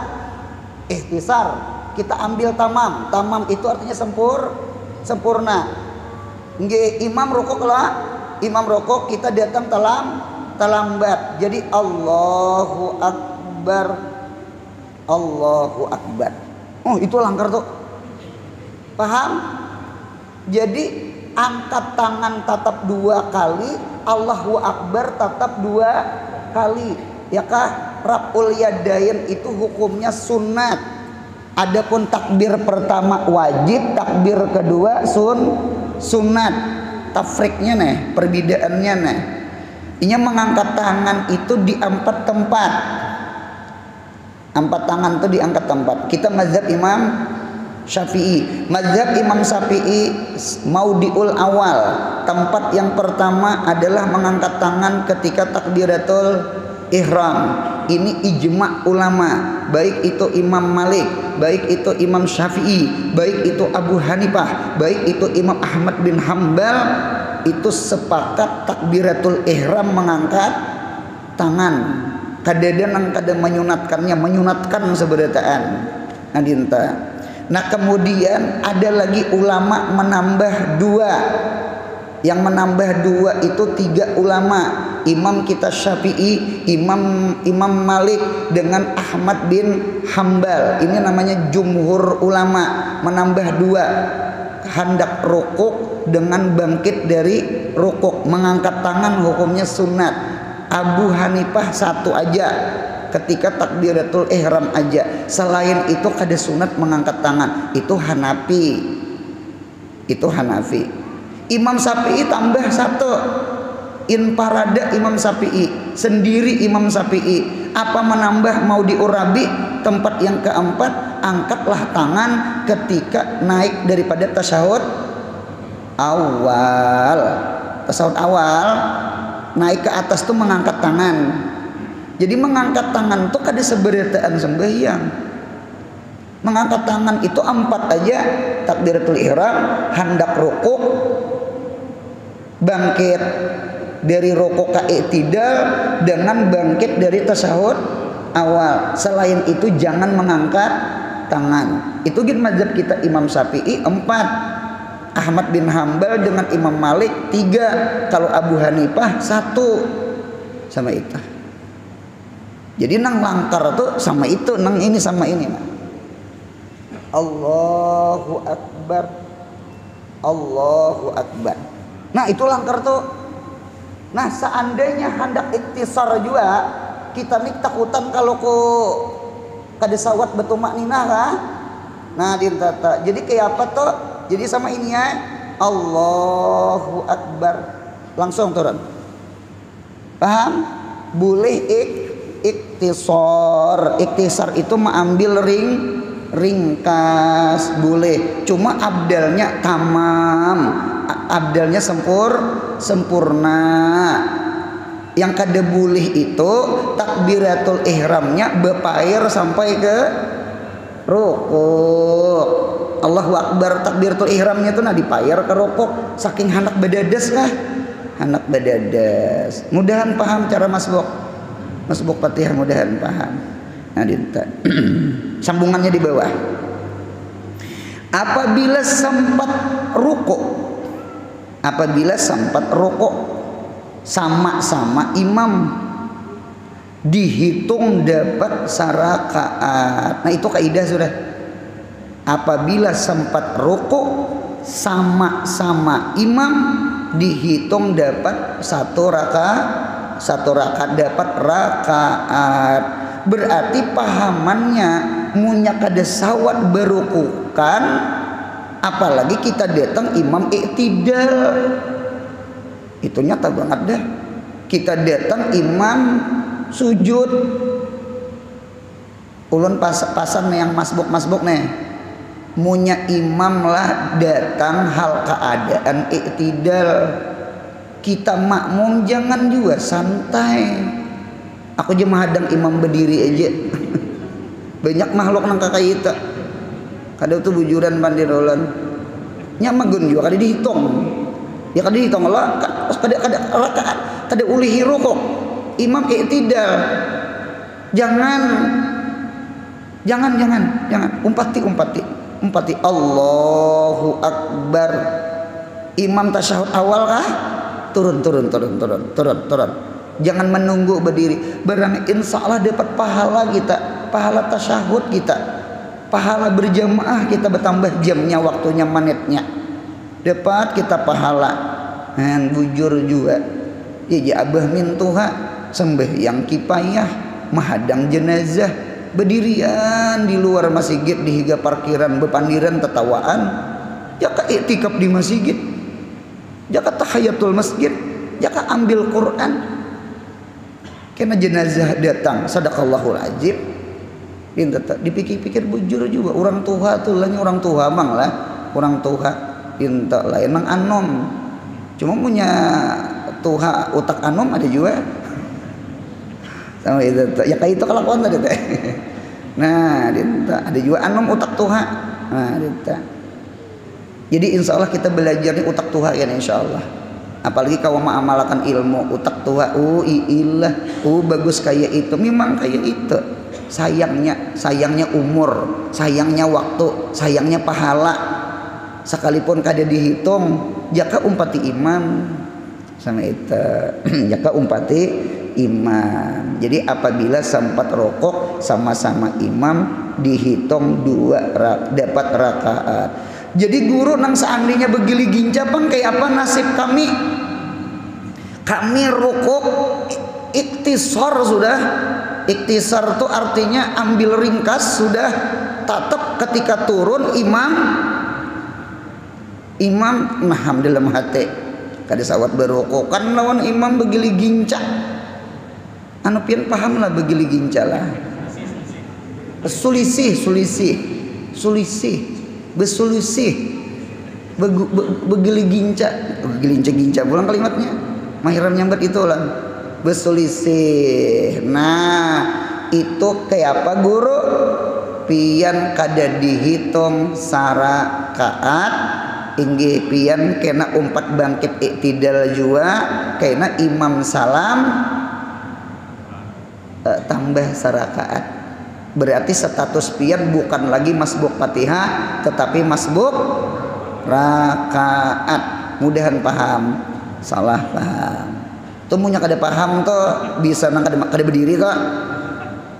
Ikhtisar kita ambil tamam. Tamam itu artinya sempurna. Nggih, imam rukuk kita datang terlambat. Jadi Allahu Akbar. Oh, itu langgar tuh. Paham? Jadi angkat tangan tatap 2 kali, Allahu Akbar tatap 2 kali. Ya kah? Raf'ul yadain itu hukumnya sunat. Adapun takbir pertama wajib, takbir kedua sunat. Tafriknya nih, perbedaannya nih. Ini mengangkat tangan itu di 4 tempat. 4 tangan itu diangkat tempat. Kita mazhab Imam Syafi'i. Mazhab Imam Syafi'i maudiul awal. Tempat yang pertama adalah mengangkat tangan ketika takbiratul ihram. Ini ijma' ulama, baik itu Imam Malik, baik itu Imam Syafi'i, baik itu Abu Hanifah, baik itu Imam Ahmad bin Hambal, itu sepakat takbiratul ihram mengangkat tangan. Kadada nang kada menyunatkan seberataan nadinta. Nah, kemudian ada lagi ulama menambah 2. Yang menambah 2 itu 3 ulama. Imam kita Syafi'i, Imam Malik dengan Ahmad bin Hambal. Ini namanya jumhur ulama, menambah 2. Hendak rukuk dengan bangkit dari rukuk, mengangkat tangan hukumnya sunat. Abu Hanifah 1 aja, ketika takbiratul ihram aja. Selain itu kada sunat mengangkat tangan, itu Hanafi. Itu Hanafi. Imam Syafi'i tambah satu. Infarada Imam Syafi'i, sendiri Imam Syafi'i. Apa menambah mau diurabi? Tempat yang keempat, angkatlah tangan ketika naik daripada tasyahud awal. Tasyahud awal naik ke atas tuh mengangkat tangan. Jadi mengangkat tangan tuh kada seberataan sembahyang. Mengangkat tangan itu empat aja. Takbiratul ihram, hendak rukuk, bangkit dari rukuk ke i'tidal, dengan bangkit dari tasyahud awal. Selain itu jangan mengangkat tangan. Itu gitu mazhab kita Imam Syafi'i 4, Ahmad bin Hambal dengan Imam Malik 3, kalau Abu Hanifah 1. Sama itu. Jadi nang langkar tuh sama itu, nang ini sama ini. Allahu Akbar, Allahu Akbar. Nah itu langkar tuh. Nah seandainya hendak iktisar juga, kita nih takutan kalau ku kada sawat betumak ninah kah? Nah dintata. Jadi kayak apa tuh? Jadi sama ini ya, Allahu Akbar, langsung turun. Paham? Boleh iktisar. Iktisar itu mengambil ringkas, boleh. Cuma abdalnya tamam, abdalnya sempurna. Yang kada boleh itu takbiratul ihramnya bepair sampai ke rukuk. Allahu Akbar takbiratul ihramnya itu nah dipair ke rukuk, saking hendak badadas lah. Hendak badadas. Mudahan paham cara masbuk Fatihah, mudahan paham. Nah dinta. Sambungannya di bawah. Apabila sempat rukuk sama-sama imam, dihitung dapat sarakaat. Nah itu kaidah sudah. Apabila sempat rukuk sama-sama imam, dihitung dapat satu rakaat dapat rakaat. Berarti pahamannya munya kada sawat berukukan, apalagi kita datang imam i'tidal. Itu nyata banget dah. Kita datang imam sujud. Ulun pasan yang masbuk nih. Munya imam lah datang hal keadaan i'tidal. Kita makmum jangan juga santai. Aku aja menghadang imam berdiri aja. Banyak makhluk nang kakak kita. Kada tuh bujuran bandirolan. Nya magun juga kada dihitung. Ya kada dihitung lah. Kada ulihi rukuk. Imam i'tidal. Jangan. Umpati Allahu Akbar. Imam tasyahud awal kah? Turun. Jangan menunggu berdiri. Berani insya Allah dapat pahala kita, pahala tasyahud kita, pahala berjamaah kita bertambah jamnya, waktunya, menitnya. Dapat kita pahala. Dan bujur juga. Ya abah min tuha sembahyang kipayah, mahadang jenazah, berdirian di luar masjid di higa parkiran bepandiran tetawaan. Jaka iktikaf di masjid, jaka tahiyatul masjid, jaka ambil Quran. Kena jenazah datang, sadaqallahul azim. Dipikir-pikir bujur juga orang tua tuh lah, orang tua mang lah, orang tua pinta lain nang anom. Cuma punya tuha utak anom ada juga. Sama itu ya kayak itu kelakuan tadi teh. Nah, ada juga anom utak tuha. Nah, jadi insya Allah kita belajar nih utak tuha ya insya Allah. Apalagi kalau mengamalkan ilmu utak tua, ilah, bagus kayak itu, memang kayak itu. Sayangnya umur, sayangnya waktu, sayangnya pahala. Sekalipun kada dihitung, jaka umpati imam sama itu, jaka umpati imam. Jadi apabila sempat rokok sama-sama imam, dihitung 2 dapat rakaat. Jadi guru nang seandainya begili gincapang kayak apa nasib kami? Kami rukuk iktisar sudah. Iktisar itu artinya ambil ringkas sudah. Tetap ketika turun imam imam naham dalam hati kada sawat beroko kan lawan imam begili ginca anu pian paham lah begili ginca lah sulisih begili ginca pulang kalimatnya mahiran nyambat itu lah besulisih. Nah itu kayak apa guru pian kada dihitung sarakaat inggih pian kena umpat bangkit iktidal jua kena imam salam tambah sarakaat berarti status pian bukan lagi masbuk Fatihah tetapi masbuk rakaat. Mudahan paham. Salah paham tuh munya kada paham tuh bisa nang kada berdiri tuh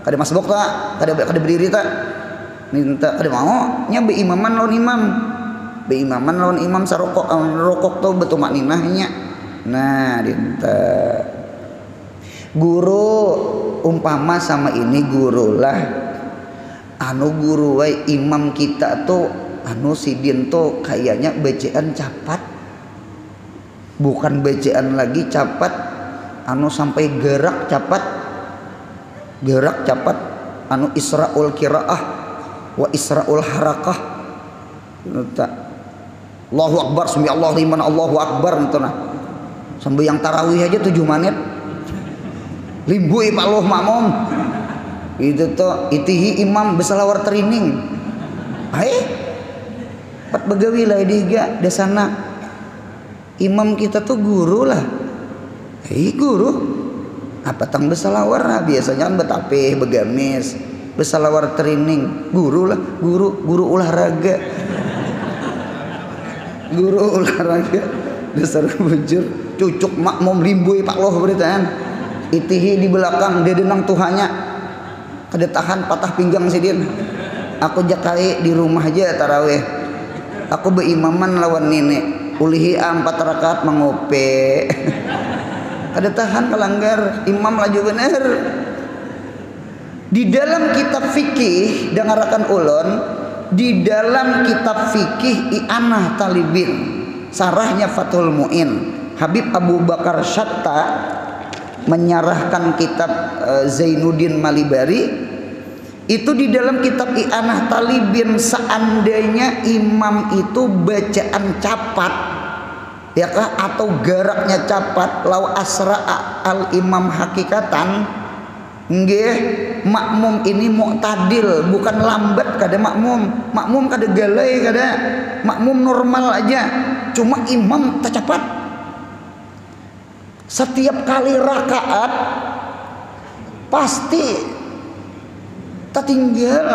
kada masbuk tuh kada berdiri tuh minta kada mau nya beimaman lawan imam sarokok rokok tuh betul makninahnya. Nah dinta guru umpama sama ini guru lah anu guru wae imam kita tuh anu sidin tuh kayaknya bacaan capat bukan bacaan lagi capat anu sampai gerak capat anu isra'ul qiraah wa isra'ul harakah Allahu akbar sami Allahu liman Allahu akbar itu nah sampai yang tarawih aja 7 menit limbui Pak Loh makmum itu tuh itihi imam besalawar training pat begawi lah diga dasana imam kita tuh guru lah guru apa tang besalawar nah, biasanya kan betapih begamis besalawar training guru lah guru olahraga dasar bujur cucuk makmum limbui Pak Loh beritaan itihi di belakang dia denang Tuhannya kada tahan patah pinggang sidin aku jakai di rumah aja tarawih aku beimaman lawan nenek ulihi 4 rakaat mengope kada tahan kelanggar imam laju bener. Di dalam kitab fikih dengarakan ulun di dalam kitab fikih I'anah Talibin sarahnya Fathul Mu'in Habib Abu Bakar Syatta menyarahkan kitab Zainuddin Malibari itu di dalam kitab I'anah Talibin seandainya imam itu bacaan capat ya kah atau garaknya capat lau asra al imam hakikatan nggih makmum ini mu'tadil bukan lambat kada makmum kada galai kada makmum normal aja cuma imam tercapat setiap kali rakaat pasti tertinggal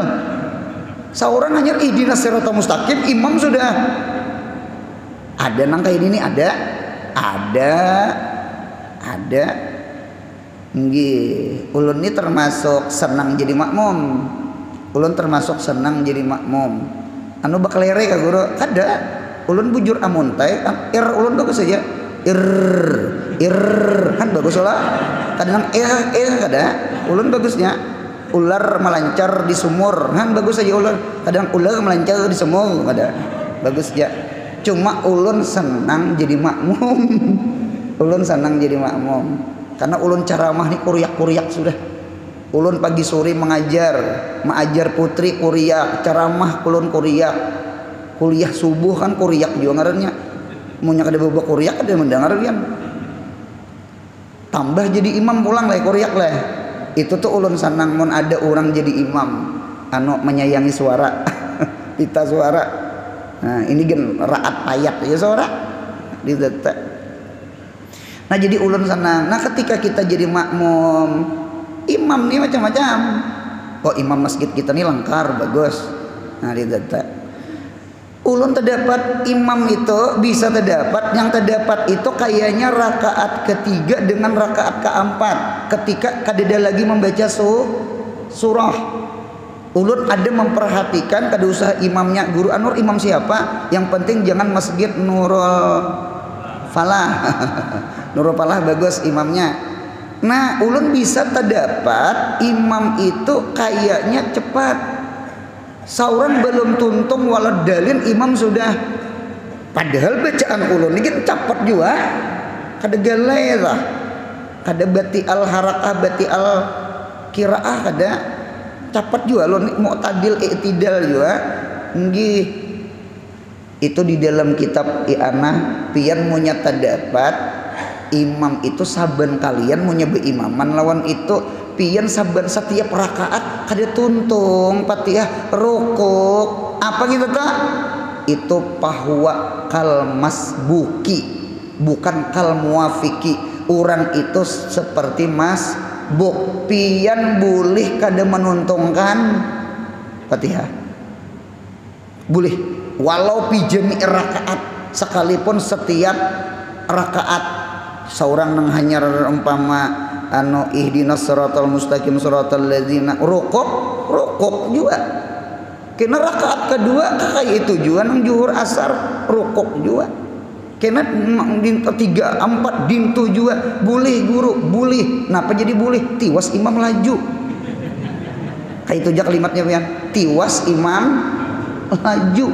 seorang hanya ihdinas siratal mustaqim imam sudah ada nang kayak ini ada nggih ulun ini termasuk senang jadi makmum anu bakal lere ka guru kada ulun bujur amuntai ulun bagus saja kan bagus lah kadang kada ulun bagusnya ular melancar di sumur kan bagus saja ular kadang ular melancar di sumur kada bagus ya cuma ulun senang jadi makmum karena ulun ceramah nih kuriak sudah ulun pagi sore mengajar putri kuriak ceramah ulun kuriak kuliah subuh kan kuriak juga ngarannya munya kada bawa kuriak kada mendengar kan tambah jadi imam pulang lah kuriak lah itu tuh ulun senang mun ada orang jadi imam anu menyayangi suara pita suara nah ini kan raat payat ya suara didetek. Nah jadi ulun senang. Nah ketika kita jadi makmum imam nih macam-macam imam masjid kita nih lengkar bagus nah didetek ulun terdapat imam itu bisa terdapat yang terdapat itu kayaknya rakaat ketiga dengan rakaat keempat ketika kadeda lagi membaca surah ulun ada memperhatikan kada usah imamnya guru anur imam siapa yang penting jangan masjid Nurul Falah Nurul Falah bagus imamnya. Nah ulun bisa terdapat imam itu kayaknya cepat seorang belum tuntung walad dalin imam sudah Padahal bacaan ulun ini kan cepet juga, kada galerah, kada bati al harakah, bati al kiraah, kada cepet juga ulun mu'tadil i'tidal juga. Nggih, itu di dalam kitab i'anah pian munya terdapat imam itu saben kalian munya beimaman lawan itu pian saben setiap rakaat kada tuntung Fatihah rukuk apa gitu tak? Itu pahwa kal masbuki bukan kal muafiki. Orang itu seperti masbuk, pian boleh kada menuntungkan Fatihah, boleh walau pijami rakaat, sekalipun setiap rakaat seorang nang hanya umpama anu ihdinas siratal mustaqim siratal ladzina rukuk juga. Kena rakaat kedua kayak itu juga nang juhur asar rukuk juga. Kena dinta 3 4 dintu juga boleh guru boleh. Napa jadi boleh? Tiwas imam laju. Kayak itu aja kalimatnya pian. Tiwas imam laju.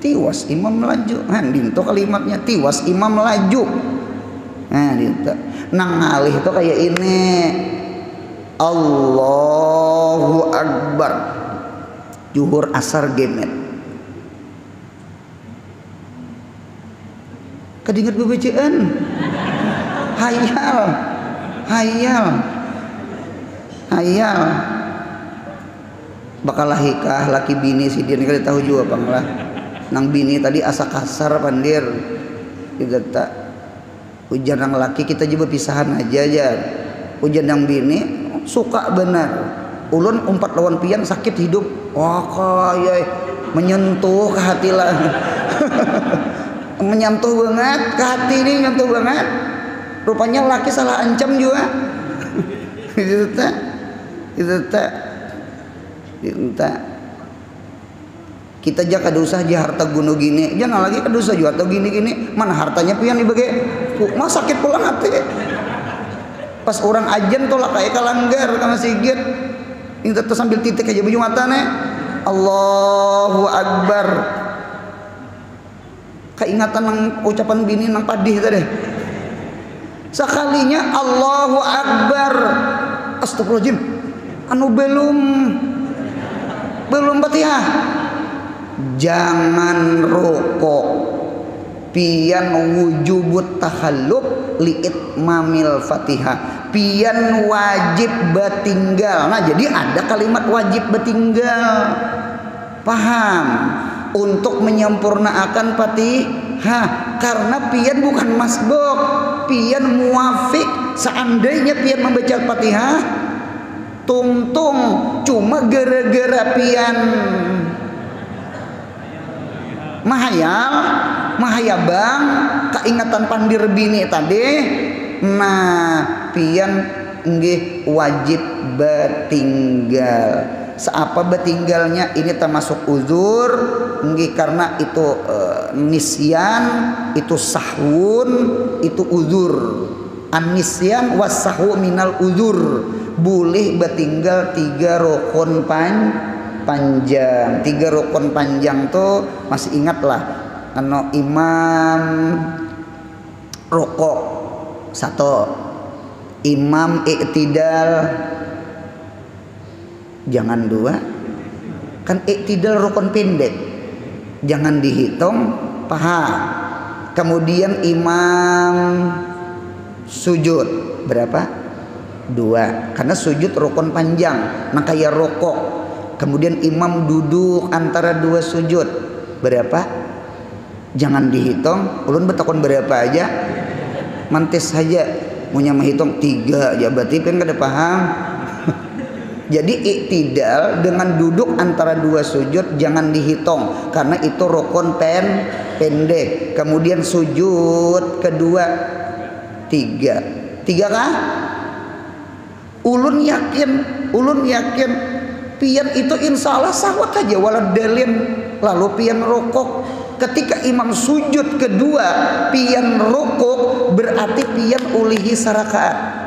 Tiwas imam laju. Nah, dintu kalimatnya tiwas imam laju. Nah, dintu. Nang ngalih itu kayak ini. Allahu Akbar. Juhur asar gemet. Kadingat bebejaan. Hayal. Bakal lahikah laki bini si dia ini kada tahu juga bang lah. Nang bini tadi asa kasar pandir. Kita tak ujar nang laki kita juga pisahan aja. Ujar nang bini suka benar. Ulun 4 lawan pian sakit hidup. Wah kayak menyentuh ke hati lah. Menyentuh banget ke hati ini, menyentuh banget. Rupanya laki salah ancam juga. Itu tak. Kita aja kada usah aja harta gunung gini. Jangan lagi kada usah juga atau gini. Mana hartanya pian dibagi. Mah sakit pulang hati. Pas orang ajen tolak kayak kalanggar sama sigit. Ini tetap sambil titik aja baju matanya. Allahu Akbar. Keingatan nang ucapan bini nang padih tadi. Sekalinya Allahu Akbar. Astagfirullahaladzim. Anu belum Fatihah. Jangan rukuk. Pian wujubut takhallub liit mamil Fatihah. Pian wajib batinggal. Nah jadi ada kalimat wajib batinggal. Paham? Untuk menyempurnakan Fatihah. Karena pian bukan masbuk, pian muafik. Seandainya pian membaca Fatihah tungtung cuma gara-gara pian mahayabang keingatan pandir bini tadi. Nah pian nggih wajib batinggal. Seapa batinggalnya ini termasuk uzur nggih karena itu nisyan, itu sahun, itu uzur. An-nisyan was sahwu minal uzur. Boleh batinggal 3 rukun panjang. 3 rukun panjang tuh masih ingatlah anu imam rukuk 1, imam i'tidal jangan 2, kan i'tidal rukun pendek jangan dihitung, paham. Kemudian imam sujud berapa? 2, karena sujud rukun panjang nah kayak rukuk. Kemudian imam duduk antara 2 sujud berapa? Jangan dihitung. Ulun betakon berapa aja mantis saja punya menghitung 3 ya berarti kan kada paham. Jadi i'tidal dengan duduk antara 2 sujud jangan dihitung karena itu rukun pendek. Kemudian sujud kedua 3 kah? Ulun yakin pian itu insya Allah sahwat aja walad dalin. Lalu pian rukuk. Ketika imam sujud kedua pian rukuk berarti pian ulihi sarakaat.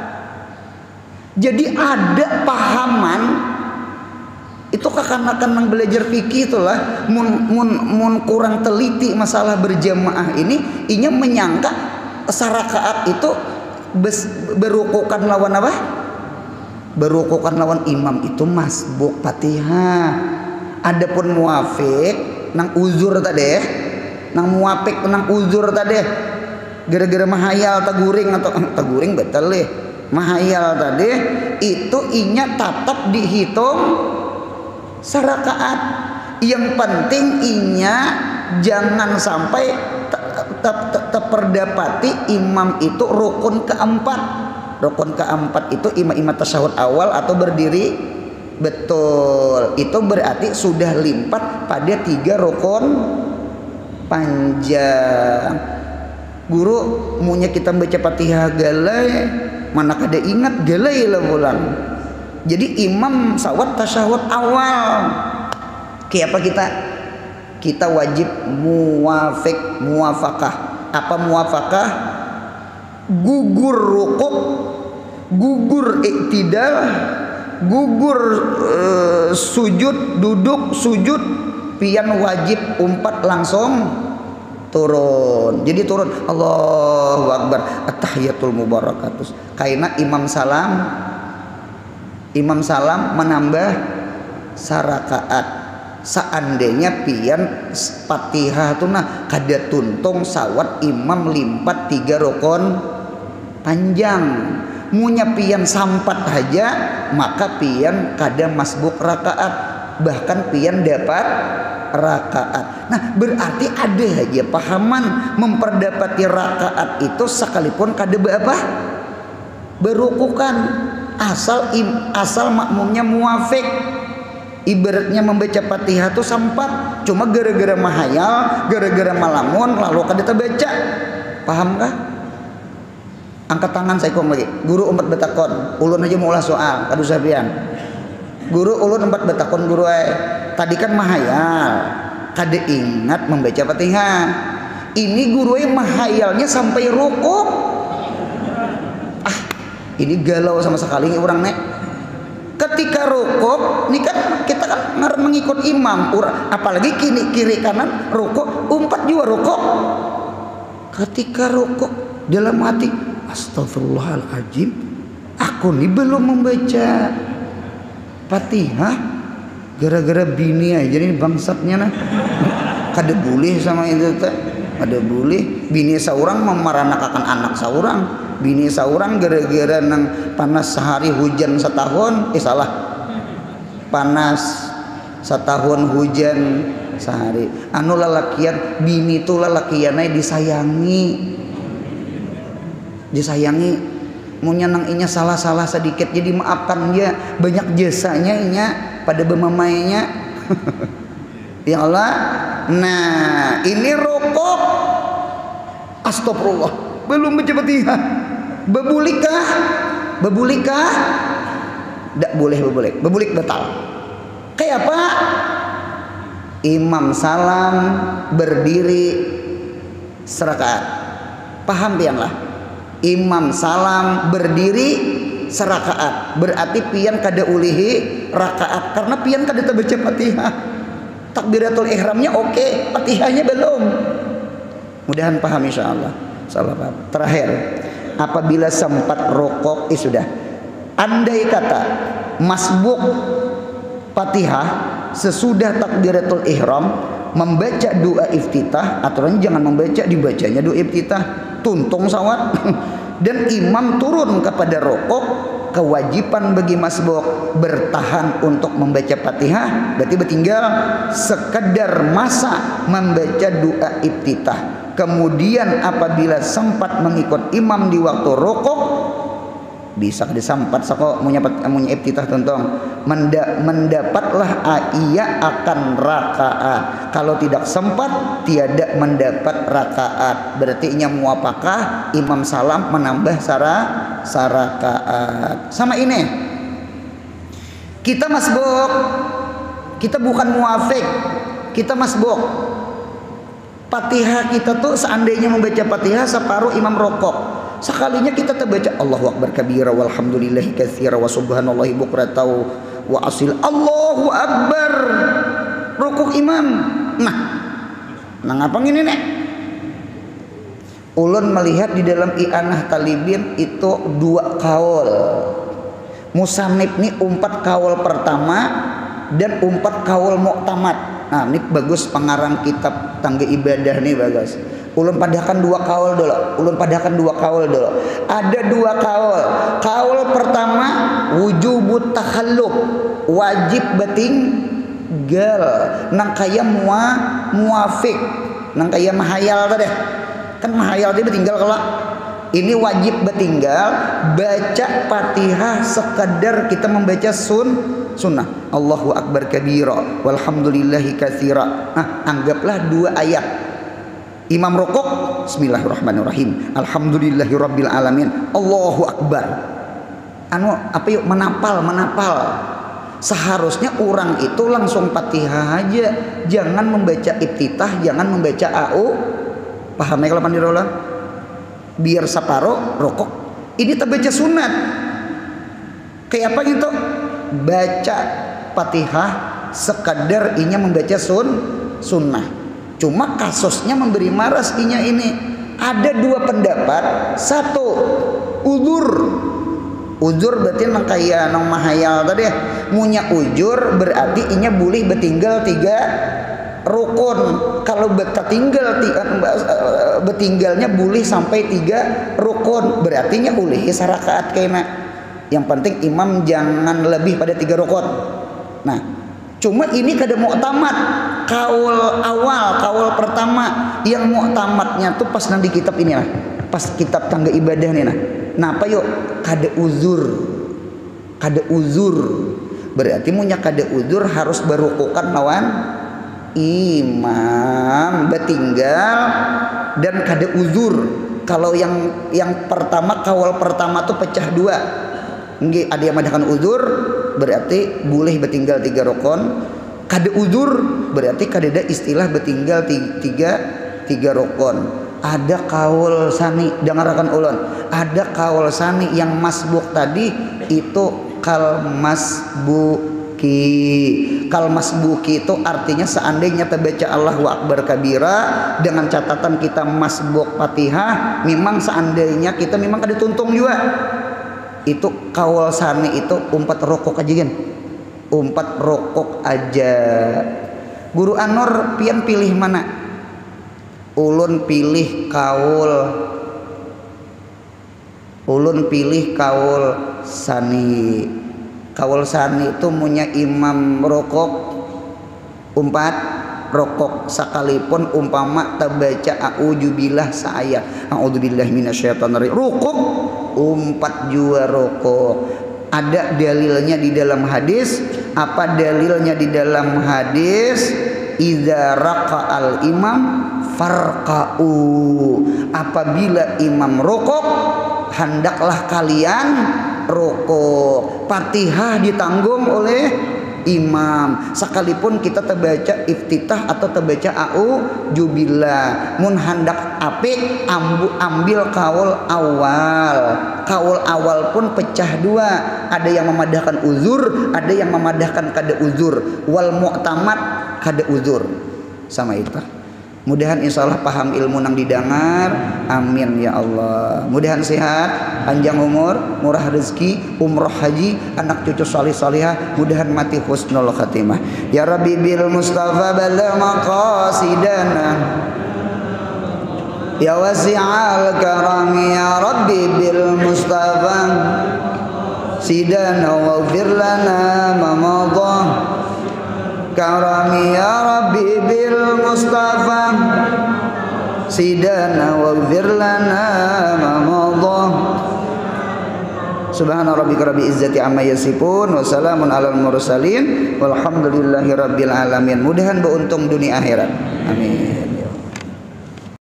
Jadi ada pahaman Itu kekanakan belajar fikih itulah mun kurang teliti masalah berjamaah ini, inya menyangka sarakaat itu berukukan lawan apa? Berukukan lawan imam itu masbuk Fatihah. Adapun muafik nang uzur tadi, nang muafik nang uzur tadi, gara-gara mahayal taguring atau taguring betul deh, mahayal tadi itu inya tetap dihitung sarakaat. Yang penting inya jangan sampai terdapati imam itu rukun keempat. Rukun keempat itu imam tasyahud awal atau berdiri betul. Itu berarti sudah limpat pada 3 rukun panjang. Guru maunya kita baca Fatihah galai, mana kada ingat galai lah pulang. Jadi imam sawat tasyahud awal. Kayak apa kita wajib muwafaqah. Apa muwafaqah? Gugur rukuk, gugur iktidal, gugur sujud, duduk sujud, pian wajib umpat langsung turun. Jadi turun Allahu Akbar, at-tahiyatul mubarakatus. Kaina imam salam menambah sarakaat. Seandainya pian Fatihah tuh nah kada tuntung sawat imam limpat 3 rukun panjang. Munya pian sampat aja maka pian kada masbuk rakaat, bahkan pian dapat rakaat. Nah berarti ada aja pahaman memperdapati rakaat itu sekalipun kada apa berukukan, asal makmumnya muafik. Ibaratnya membaca Fatihah tuh sempat, cuma gara-gara mahayal, gara-gara malamun lalu kada baca. Paham kah? Angkat tangan saya kom lagi. Guru umpat betakon, ulun aja mau ulah soal, kadu sabian. Guru ulun umpat betakon guru tadi kan mahayal, kada ingat membaca Fatihah. Ini guru mahayalnya sampai rukuk. Ini galau sama sekali nih orang nek. Ketika rukuk, ini kan kita kan mengikut imam, apalagi kiri kanan rukuk, umpat juga rukuk. Ketika rukuk dalam hati, astagfirullahaladzim, aku nih belum membaca Fatihah, gara-gara bini aja nih bangsatnya nah. Kada boleh sama itu teh, kada boleh. Bini seorang memaranakan anak seorang. Bini saurang gara-gara nang panas sehari hujan setahun, salah, panas setahun hujan sehari. Anu lalakian bini itu lalakiannya disayangi, munya nang inya salah sedikit jadi maafkan dia, banyak jasanya inya pada bemamainya. Ya Allah. Nah ini rokok, astagfirullah, belum baca Fatihah. Bebulikah? Tidak boleh bebulik batal. Kayak apa? Imam salam berdiri serakaat. Paham pian lah. Imam salam berdiri serakaat. Berarti pian kada ulihi rakaat karena pian kada baca Fatihah. Takbiratul ihramnya oke, Fatihahnya belum. Mudahan paham insyaallah. Salah paham. Terakhir, apabila sempat rokok sudah, andai kata masbuk Fatihah sesudah takbiratul ihram membaca doa iftitah, aturan jangan dibacanya doa iftitah, tuntung sawat. Dan imam turun kepada rokok, kewajiban bagi masbuk bertahan untuk membaca Fatihah, berarti bertinggal sekedar masa membaca doa iftitah. Kemudian apabila sempat mengikut imam di waktu rukuk, bisa disampat sako munya iftitah tontong mendapatlah ia akan rakaat. Kalau tidak sempat tiada mendapat rakaat. Berarti inya muapakah imam salam menambah sarakaat. Sama ini kita masbuk, kita bukan muafik, kita masbuk. Fatihah kita tuh seandainya membaca Fatihah separuh imam rokok, sekalinya kita terbaca Allahu Akbar kabira walhamdulillahi katsira wa subhanallahi bukratan wa asil Allahu akbar rukuk imam. Nah ngapa gini nek? Ulun melihat di dalam I'anah Talibin itu 2 kaul. Musannif nih 4 kaul pertama dan 4 kaul mu'tamad. Nah ini bagus pengarang kitab tangga ibadah nih bagus. Ulun padahkan 2 kaul dulu. Ada 2 kaul. Kaul pertama wujubut takhalluf, wajib betinggal nang kaya muafik, nang kaya mahayal tadi. Kan mahayal dia betinggal kelak. Ini wajib betinggal baca Fatihah sekadar kita membaca sunnah. Allahu akbar kabira walhamdulillahi katsira. Nah, anggaplah 2 ayat. Imam rukuk bismillahirrahmanirrahim. Alhamdulillahirabbil alamin. Allahu akbar. Apa yuk menapal. Seharusnya orang itu langsung Fatihah aja. Jangan membaca iftitah, jangan membaca AU. Paham ya kalau pandirola? Biar saparo rokok ini terbaca sunat. Kayak apa gitu? Baca Fatihah sekadar inya membaca sunnah. Cuma kasusnya memberi maras inya ini. Ada 2 pendapat. 1 uzur berarti nang kaya nang mahayal tadi. Munya uzur berarti inya boleh betinggal 3 rukun. Kalau betinggalnya boleh sampai 3 rukun, berarti nya boleh sarakaat kena. Yang penting imam jangan lebih pada 3 rukun. Nah, cuma ini kada mu'tamad. Kaul awal, kaul pertama yang mu'tamadnya tuh pas nang di kitab ini lah. Pas kitab tangga ibadah nih nah. Nah, apa yuk? Kada uzur. Berarti munya kada uzur harus berukukan lawan imam betinggal dan kada uzur. Kalau yang pertama kawal pertama tuh pecah 2. Nggih ada yang madakan uzur berarti boleh betinggal 3 rukun. Kada uzur berarti kada ada istilah betinggal 3 rukun. Ada kaul sani dengarkan ulun. Ada kaul sani yang masbuk tadi itu kal masbuki itu artinya seandainya terbaca Allahu akbar kabira dengan catatan kita masbuk Fatihah, memang seandainya kita memang kada tuntung juga. Itu kaul sani itu 4 rokok aja kan. 4 rokok aja. Guru Anur pian pilih mana? Ulun pilih kaul sani. Kaul sani itu punya imam rokok 4 rokok sekalipun umpama terbaca a'udzubillah saya a'udzubillahi minasyaitonir rajim rukuk 4 jua rokok. Ada dalilnya di dalam hadis. Apa dalilnya di dalam hadis? Idza raqa'al imam farqa'u. Apabila imam rukuk hendaklah kalian rukuk. Fatihah ditanggung oleh imam sekalipun kita terbaca iftitah atau terbaca a'udzubillah. Mun hendak apik ambil kaul awal pun pecah 2. Ada yang memadahkan uzur, ada yang memadahkan kada uzur. Wal mu'tamad kada uzur. Sama itu. Mudahan insyaallah paham ilmu nang didengar. Amin ya Allah. Mudahan sehat, panjang umur, murah rezeki, umroh haji, anak cucu salih salihah. Mudahan mati husnul khatimah. Ya Rabbi bil Mustafa balagh maqasidana. Ya wasi'al karam ya Rabbi bil Mustafa sidana waghfir lana ma madha. Karami ya Rabbi bil Mustafa sidana waghfir lana ma madha. Subhana rabbika rabbil izzati amma yasifun wa salamun alal mursalin walhamdulillahi rabbil alamin. Mudahan beruntung dunia akhirat. Amin.